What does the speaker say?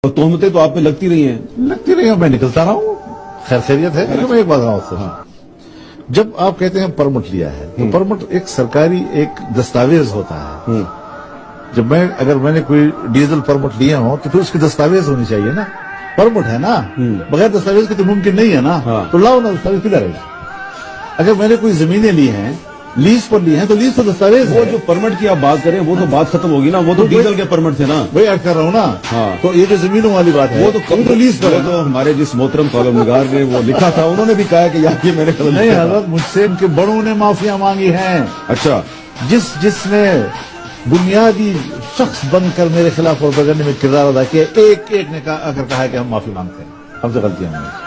और तोहमतें तो आप पे लगती रही हैं। लगती रही मैं निकलता रहा हूँ। खैर खैरियत है। लेकिन मैं एक बात आपसे, जब आप कहते हैं परमिट लिया है तो परमिट एक सरकारी एक दस्तावेज होता है। जब अगर मैंने कोई डीजल परमिट लिया हो तो फिर उसकी दस्तावेज होनी चाहिए ना। परमिट है ना, बगैर दस्तावेज के तो मुमकिन नहीं है ना। तो लाओ ना, दस्तावेज किधर है? अगर मैंने कोई जमीनें ली हैं, लीज पर ली हैं, तो लीज पर दस्तावेज वो जो परमिट की आप बात करें वो तो बात खत्म होगी ना। वो तो डीजल के परमिट थे ना। वही अर्ज कर रहा हूँ ना। हाँ। तो ये जो जमीनों वाली बात है वो तो कम लीज पर है। तो हमारे जिस मोहतरम कॉलमनिगार ने वो लिखा था, उन्होंने भी कहा कि यार ये मैंने कलम नहीं लिखा था। हजरत, मुझसे इनके बड़ों ने माफिया मांगी हैं। अच्छा, जिसने बुनियादी शख्स बनकर मेरे खिलाफ प्रोपेगेंडा में किरदार अदा किया, एक ने कहा कि हम माफी मांगते हैं, हमसे गलतियां नहीं।